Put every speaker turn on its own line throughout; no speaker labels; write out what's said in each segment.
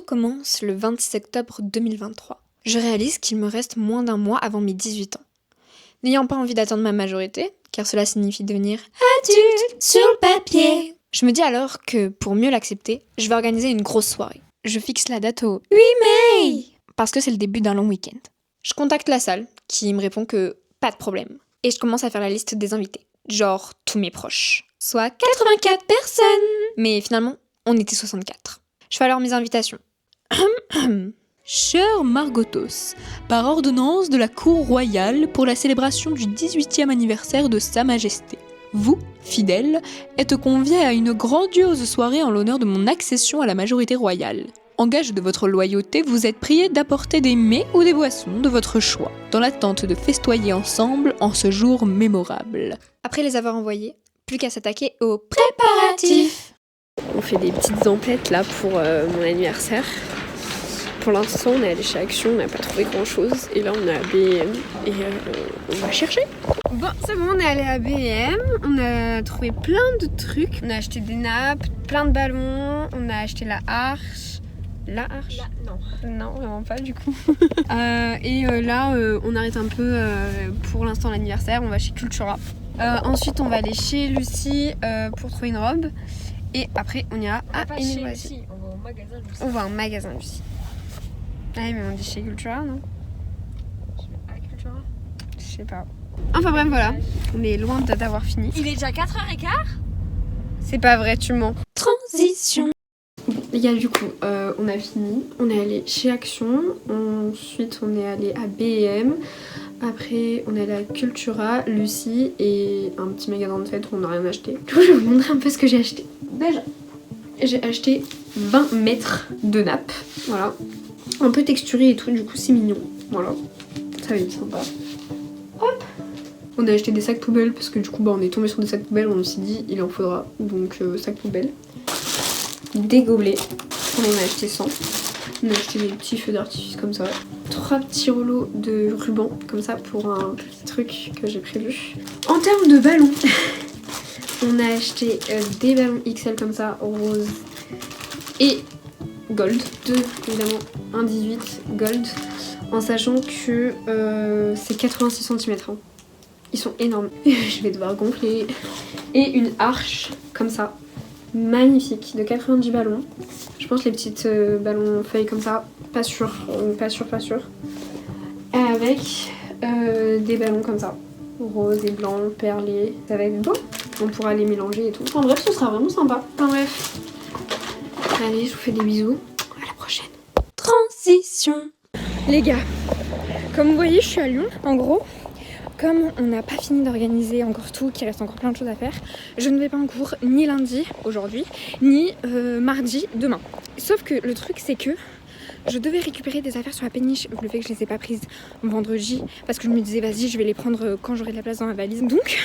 commence le 26 octobre 2023. Je réalise qu'il me reste moins d'un mois avant mes 18 ans. N'ayant pas envie d'attendre ma majorité, car cela signifie devenir adulte sur le papier, je me dis alors que pour mieux l'accepter, je vais organiser une grosse soirée. Je fixe la date au 8 mai parce que c'est le début d'un long week-end. Je contacte la salle qui me répond que pas de problème. Et je commence à faire la liste des invités, genre tous mes proches. Soit 84 personnes. Mais finalement, on était 64. Je fais alors mes invitations.
Cher Margotos, par ordonnance de la Cour royale pour la célébration du 18e anniversaire de Sa Majesté, vous, fidèles, êtes conviés à une grandiose soirée en l'honneur de mon accession à la majorité royale. En gage de votre loyauté, vous êtes priés d'apporter des mets ou des boissons de votre choix, dans l'attente de festoyer ensemble en ce jour mémorable.
Après les avoir envoyés, plus qu'à s'attaquer aux préparatifs.
On fait des petites emplettes là pour mon anniversaire. Pour l'instant, on est allé chez Action, on n'a pas trouvé grand chose. Et là, on est à B&M et on va chercher. Bon, c'est bon, on est allé à B&M. On a trouvé plein de trucs. On a acheté des nappes, plein de ballons. On a acheté la arche. La arche ? Non, vraiment pas du coup. Là, on arrête un peu pour l'instant l'anniversaire. On va chez Cultura. Ensuite, on va aller chez Lucie pour trouver une robe. Et après, on ira à Émile Loisirs.
On va au magasin Lucie.
On va au magasin Lucie. Ah mais on dit chez Cultura, non ?
Cultura ?
Je sais pas. Enfin bref, voilà. On est loin d'avoir fini.
Il est déjà 4h15 ?
C'est pas vrai, tu mens.
Transition.
Les gars, du coup, on a fini. On est allé chez Action. Ensuite, on est allé à B&M. Après, on est allé à Cultura, Lucie et un petit magasin de fête où on n'a rien acheté. Du coup, je vais vous montrer un peu ce que j'ai acheté. Déjà, j'ai acheté 20 mètres de nappe. Voilà. Un peu texturé et tout, du coup, c'est mignon. Voilà. Ça va être sympa. Hop. On a acheté des sacs poubelles parce que du coup, on est tombé sur des sacs poubelles. On s'est dit, il en faudra. Donc, sacs poubelles. Des gobelets. On en a acheté 100. On a acheté des petits feux d'artifice comme ça. 3 petits rouleaux de ruban comme ça pour un petit truc que j'ai prévu. En termes de ballons, on a acheté des ballons XL comme ça, rose et gold. Deux évidemment, un 18 gold. En sachant que c'est 86 cm. Hein. Ils sont énormes. Je vais devoir gonfler. Et une arche comme ça. Magnifique, de 90 ballons. Je pense les petites ballons feuilles comme ça, pas sûr. Avec des ballons comme ça, rose et blanc, perlés, ça va être beau. On pourra les mélanger et tout. En bref, ce sera vraiment sympa. Enfin bref. Allez, je vous fais des bisous. À la prochaine.
Transition.
Les gars, comme vous voyez, je suis à Lyon. En gros, comme on n'a pas fini d'organiser encore tout, qu'il reste encore plein de choses à faire, je ne vais pas en cours ni lundi, aujourd'hui, ni mardi, demain. Sauf que le truc, c'est que je devais récupérer des affaires sur la péniche, le fait que je les ai pas prises vendredi, parce que je me disais, vas-y, je vais les prendre quand j'aurai de la place dans ma valise. Donc,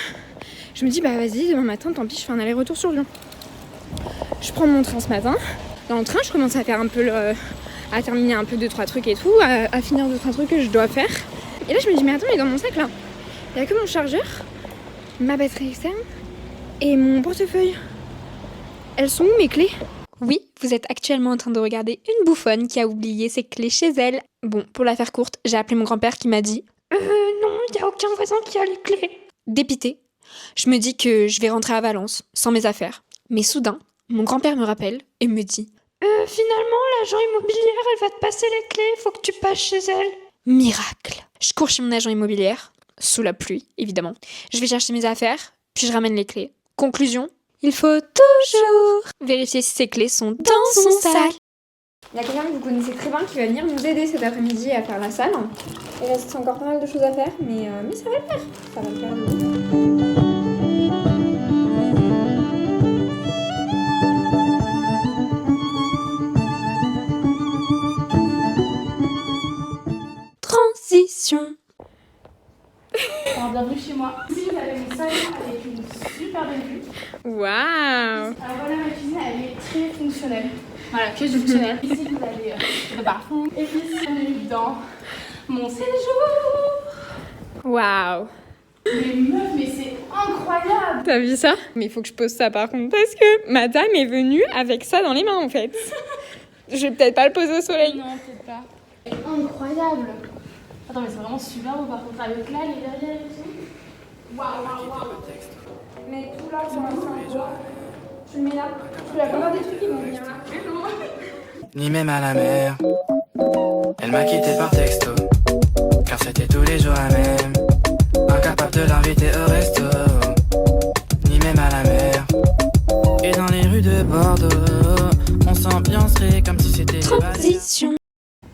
je me dis, bah vas-y, demain matin, tant pis, je fais un aller-retour sur Lyon. Je prends mon train ce matin. Dans le train, je commence à faire un peu à terminer un peu 2-3 trucs et tout, à finir 2-3 trucs que je dois faire. Et là, je me dis, mais attends, mais dans mon sac, là, il n'y a que mon chargeur, ma batterie externe et mon portefeuille. Elles sont où mes clés ?
Oui, vous êtes actuellement en train de regarder une bouffonne qui a oublié ses clés chez elle. Bon, pour la faire courte, j'ai appelé mon grand-père qui m'a dit « non, il n'y a aucun voisin qui a les clés !» Dépitée, je me dis que je vais rentrer à Valence, sans mes affaires. Mais soudain, mon grand-père me rappelle et me dit « finalement, l'agent immobilière, elle va te passer les clés, faut que tu passes chez elle. » Miracle. Je cours chez mon agent immobilière, sous la pluie, évidemment. Je vais chercher mes affaires, puis je ramène les clés. Conclusion, il faut toujours vérifier si ses clés sont dans son sac.
Il y a quelqu'un que vous connaissez très bien qui va venir nous aider cet après-midi à faire la salle. Il reste encore pas mal de choses à faire, mais ça va le faire. Ça va le faire.
Transition.
Alors bienvenue chez moi. Ici vous avez mon salon avec une super belle vue.
Waouh.
Alors voilà, ma cuisine elle est très fonctionnelle. Voilà, que fonctionnelle. Ici vous avez le parfum. Et puis bienvenue dans mon séjour.
Waouh.
Mais meuf, mais c'est incroyable.
T'as vu ça ? Mais il faut que je pose ça par contre parce que madame est venue avec ça dans les mains en fait.
Je vais peut-être pas le poser au soleil.
Non, peut-être pas. Incroyable. Attends, mais c'est vraiment super beau par contre, avec là, les verrières et tout. Waouh, waouh, waouh.
Mais tout là, sur la fin, tu le mets là. Tu la plupart des trucs qui vont venir là.
Ni même à la mer. Elle m'a quitté par texto, car c'était tous les jours la même. Incapable de l'inviter au resto, ni même à la mer. Et dans les rues de Bordeaux, on s'ambiancerait comme si c'était
Transition.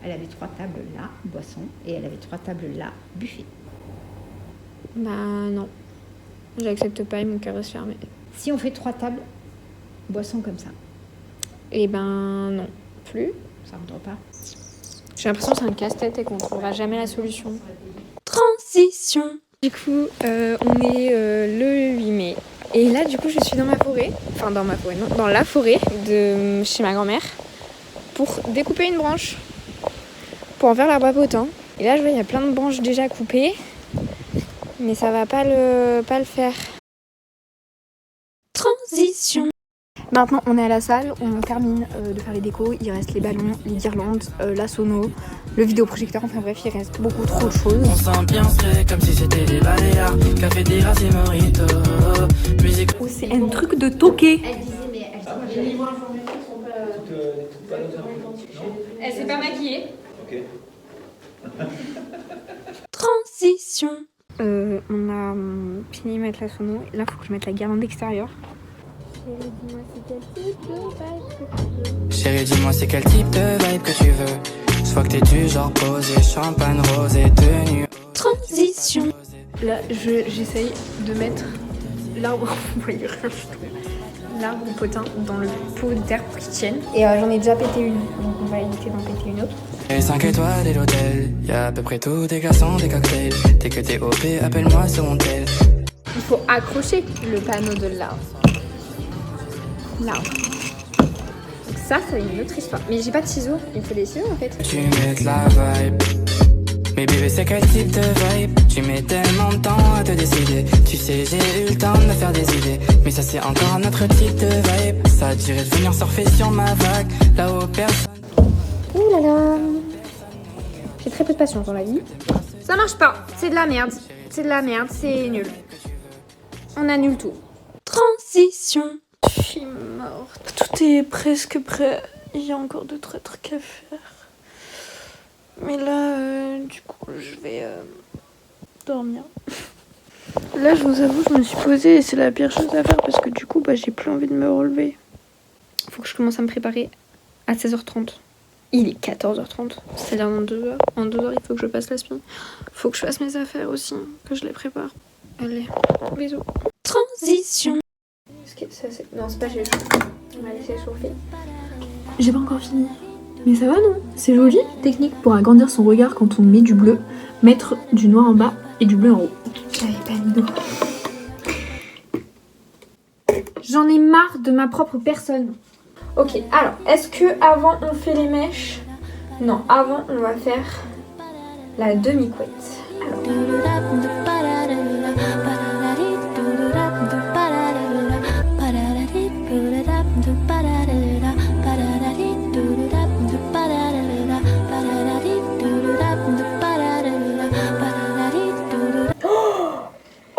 Elle avait 3 tables là, boisson, et elle avait 3 tables là, buffet.
Bah non. J'accepte pas et mon cœur reste fermé.
Si on fait 3 tables, boisson comme ça,
Et ben non. Plus.
ça ne rentre pas.
J'ai l'impression que c'est un casse-tête et qu'on trouvera jamais la solution. Transition. Du coup, on est le 8 mai. Et là, du coup, je suis dans ma forêt. Enfin, dans ma forêt, non. Dans la forêt de chez ma grand-mère. Pour découper une branche. Pour en faire l'arbre à potin. Et là, je vois, il y a plein de branches déjà coupées. Mais ça va pas le faire. Transition. Maintenant, on est à la salle, on termine de faire les décos, il reste les ballons, les guirlandes, la sono, le vidéoprojecteur, enfin bref, il reste beaucoup trop de choses.
On s'ambiancerait comme si c'était des baléares. Café terrasse et mojito. Musique.
Oh, c'est un truc de toqué.
Elle disait, mais elle
Elle s'est pas maquillée. Transition. On a fini de mettre la sono, là faut que je mette la guirlande extérieure.
Chérie, dis-moi c'est quel type de vibe que tu veux. Je vois que t'es du genre posé, champagne rosé, tenue.
Transition.
Là, j'essaye de mettre l'arbre, vous voyez rien du tout. L'arbre potin dans le pot de terre pour qu'il tienne.
Et j'en ai déjà pété une, donc on va éviter d'en péter une autre.
Et 5 étoiles et l'hôtel, y'a à peu près tout, des glaçons, des cocktails. Dès que t'es OP, appelle-moi sur mon tel.
Il faut accrocher le panneau de l'arbre. L'arbre. Donc ça c'est une autre histoire. Mais j'ai pas de ciseaux, il me faut des ciseaux en fait.
Tu mets de la vibe. Mais bébé, c'est quel type de vibe? Tu mets tellement de temps à te décider. Tu sais, j'ai eu le temps de me faire des idées. Mais ça, c'est encore un autre type de vibe. Ça dirait de venir surfer sur ma vague. Là-haut, personne.
Ouh là là. J'ai très peu de patience dans la vie. Ça marche pas, c'est de la merde. C'est de la merde, c'est nul. On annule tout. Transition.
Je suis morte. Tout est presque prêt. Il y a encore 2-3 trucs à faire. Mais là, du coup, je vais dormir. Là, je vous avoue, je me suis posée et c'est la pire chose à faire parce que du coup, j'ai plus envie de me relever.
Faut que je commence à me préparer à 16h30. Il est 14h30, c'est-à-dire dans 2 heures. En 2 heures, il faut que je passe la spin. Faut que je fasse mes affaires aussi, que je les prépare. Allez, bisous. Transition. Non, c'est pas j'ai On va laisser chauffer.
J'ai pas encore fini. Mais ça va, non? C'est joli. Technique pour agrandir son regard quand on met du bleu. Mettre du noir en bas et du bleu en haut.
J'avais pas mis d'eau. J'en ai marre de ma propre personne. Ok, alors, est-ce que avant on fait les mèches? Non, avant on va faire la demi-couette.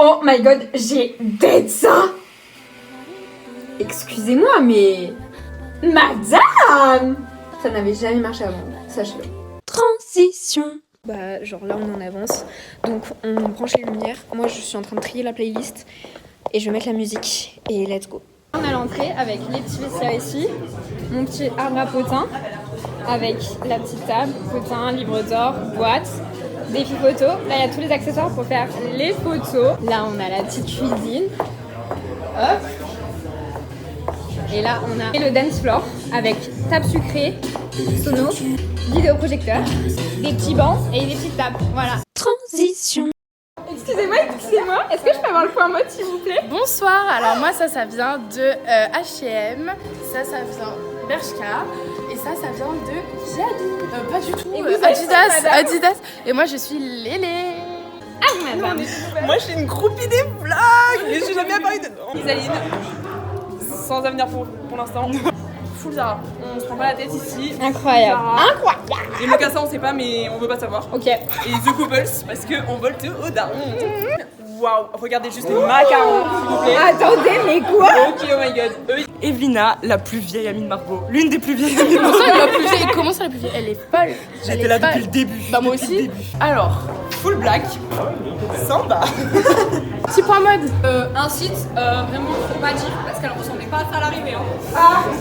Oh my god, j'ai dead ça! Excusez-moi, mais... Madame! Ça n'avait jamais marché avant, sachez-le. Transition. Bah, genre là, on en avance. Donc, on branche les lumières. Moi, je suis en train de trier la playlist. Et je vais mettre la musique. Et let's go. On a l'entrée avec les petits vestiaires ici. Mon petit arbre à potin. Avec la petite table, potin, livre d'or, boîte. Défi photo. Là, il y a tous les accessoires pour faire les photos. Là, on a la petite cuisine. Hop. Et là, on a le dance floor avec table sucrée, sono, vidéoprojecteur, des petits bancs et des petites tables. Voilà. Transition. Excusez-moi, est-ce que je peux avoir le point mode s'il vous plaît?
Bonsoir, alors moi ça vient de H&M, ça vient Bershka et ça vient de Jadi. Pas du tout,
Et vous êtes
Adidas. Et moi je suis Lélé.
Ah, madame.
Moi, je suis une groupie des vlogs, mais je suis jamais apparue dedans.
Isaline.
Sans avenir pour l'instant. full Zara. On se prend pas la tête ici.
Incroyable.
Zara. Les mocassins, on sait pas, mais on veut pas savoir.
Ok.
Et The Couples, parce qu'on vole au daron. Waouh, regardez juste les macarons, s'il vous plaît.
Attendez, mais quoi?
Ok, oh my god. Evelina, la plus vieille amie de Margot. L'une des plus vieilles amies de Margot.
Comment ça la plus vieille? Elle est folle.
J'étais là depuis le début.
Bah moi
depuis
aussi.
le début. Alors, full black, samba.
Petit point mode.
Un site, vraiment, faut pas dire, parce qu'elle ressemblait pas à ça à l'arrivée. Hein.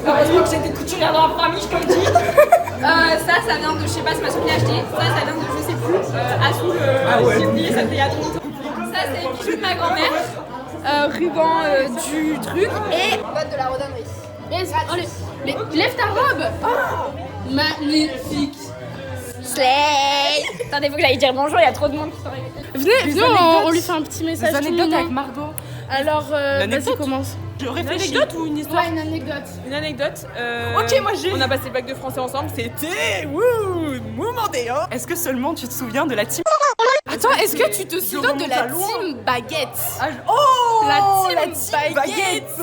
Heureusement que j'étais couturière dans la famille, comme dit. Ça vient de, je sais pas, c'est ma soeur qui l'a acheté. Ça vient de, je sais plus, Assoul, j'ai oublié, ça fait il y a longtemps. Ça, c'est les bijoux de ma grand-mère. Ruban du truc et boîte de la rhodonnerie.
Lève ta robe. Oh, magnifique.
Slay. Attendez, faut que j'aille dire bonjour, il y a trop de monde qui sont arrivés.
Venez, on lui fait un petit message.
Des anecdotes
tout mignon.
avec Margot.
Alors, vas-y,
Anecdote.
commence.
Je réfléchis. Une anecdote ou une histoire?
Ouais, une anecdote.
Une anecdote. Ok, moi j'ai. On a passé le bac de français ensemble, c'était mouvementé, hein. Est-ce que seulement tu te souviens de la team?
Attends, est-ce que tu te souviens de la team baguette?
Oh,
La team baguette.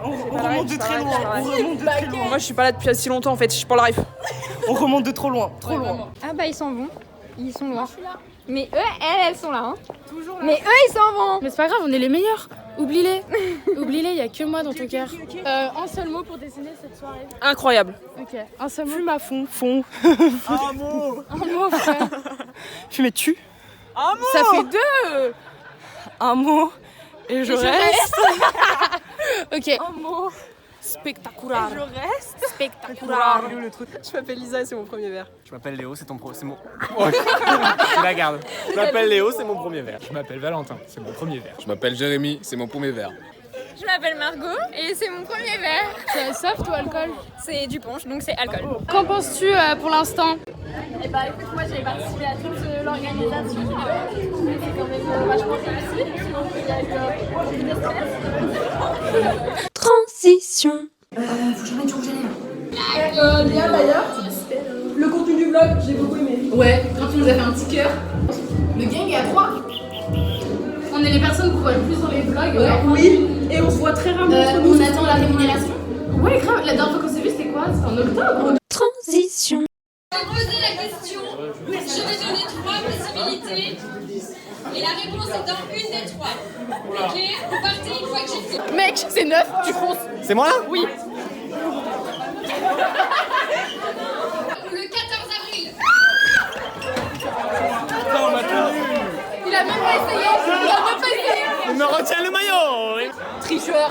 On remonte de très loin. On remonte de très loin. Moi je suis pas là depuis assez longtemps en fait, je suis pas le rêve. On remonte de trop loin, trop loin.
Ah bah ils s'en vont. Ils sont loin. Mais eux, elles sont là. Hein.
Toujours là.
Mais eux, ils s'en vont.
Mais c'est pas grave, on est les meilleurs. Oublie-les. Oublie-les, y a que moi dans ton cœur. Un seul mot pour dessiner cette soirée.
Incroyable.
Ok, un seul mot.
Fume à fond. Un mot.
Un mot, frère.
Fumez tu. Un mot.
Ça fait deux.
Un mot. Et je reste.
Ok.
Un mot.
Spectaculaire.
Je reste.
Spectaculaire.
Le truc. Je m'appelle Lisa, c'est mon premier verre.
Je m'appelle Léo, c'est mon... Ouais. Tu la gardes. Je m'appelle Léo, c'est mon premier verre. Je m'appelle Valentin, c'est mon premier verre.
Je m'appelle Jérémy, c'est mon premier verre.
Je m'appelle Margot et c'est mon premier verre.
C'est soft ou alcool?
C'est du punch, donc c'est alcool.
Qu'en penses-tu pour l'instant?
Et bah écoute, moi j'ai participé à toute l'organisation. C'est quand même vachement réussi. Il y a eu beaucoup de stress. Transition.
Léa d'ailleurs, le contenu du vlog, j'ai beaucoup aimé.
Ouais, quand tu nous as fait un petit cœur. Le gang est à 3. On est les personnes qu'on voit le plus dans les vlogs.
Ouais, oui, et on se voit très rarement entre nous.
On attend la rémunération. Ouais, grave. La dernière fois qu'on s'est vu, c'était quoi? C'était en octobre.
Transition.
Je vais poser la question, je vais donner 3 possibilités et la réponse est dans une des 3. Ok? Vous partez une fois que j'ai fini.
Mec, c'est 9, tu fonces.
C'est moi là?
Oui.
Le 14 avril.
On m'a tenu.
Il a même pas essayé. Il a même pas essayé.
Il me retient le maillot.
Tricheur.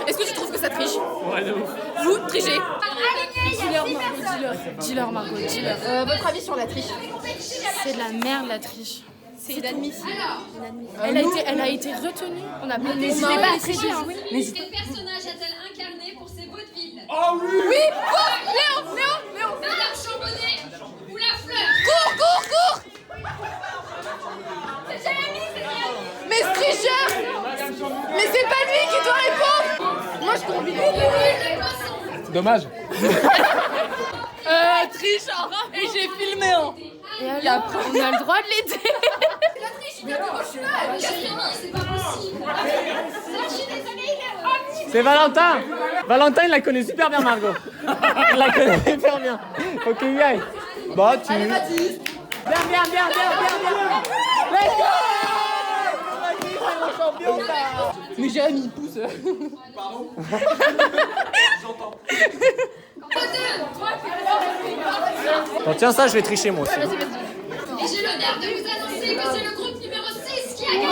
Est-ce que tu trouves que ça triche?
Ouais, de ouf.
Vous, trichez.
Aligné, il y a 6 personnes.
Dealer, Margot, dealer. Votre avis sur la triche? C'est de la merde, la triche. C'est inadmissible. Elle a été retenue. On a pas
N'hésitez
pas à tricher. Hein.
Quel personnage a-t-elle incarné pour ses vaudevilles?
Oh oui.
Oui, cours, Léo.
Madame Chambonnet ou la fleur?
Cours.
C'est Jérémy, c'est Jérémy.
Mais ce tricheur. Mais c'est pas lui qui doit répondre. Moi, je combine.
Le poisson.
Dommage.
Triche, et j'ai filmé. Hein. Et après, on a le droit de l'aider.
La triche, il vient de gauche là. Jérémy, c'est pas possible. Je suis désolée, il est...
C'est Valentin. Valentin, il la connaît super bien, Margot. Il la connaît super bien. Faut qu'il y aille. Bah, tu... Allez, vas-y. Bien. Let's go.
Mais Jérémy, pousse.
Pardon. Bon, tiens, ça, je vais tricher moi aussi.
Et j'ai l'honneur de vous annoncer que c'est le groupe numéro 6 qui a gagné.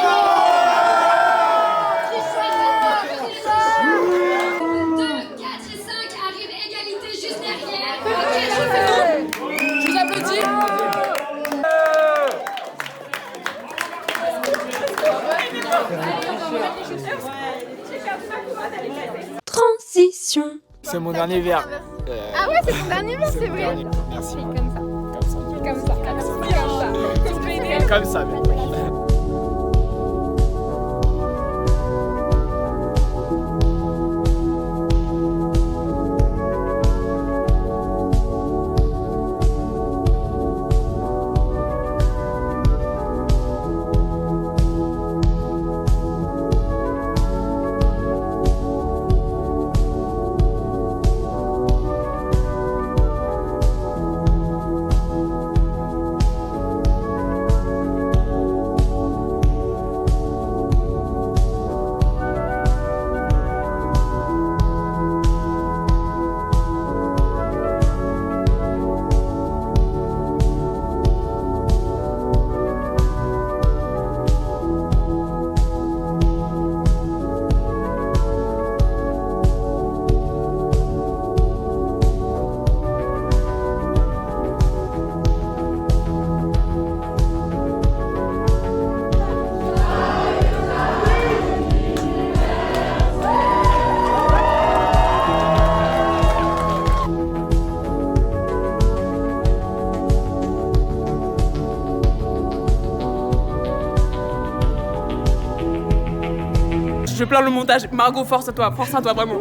2, 4 et 5 arrivent égalité juste derrière. Ok,
Je vous applaudis.
Transition.
C'est mon dernier verre.
Ah ouais, c'est ton dernier verre, c'est vrai.
Merci.
Comme ça.
Comme ça.
plein le montage. Margot, force à toi vraiment.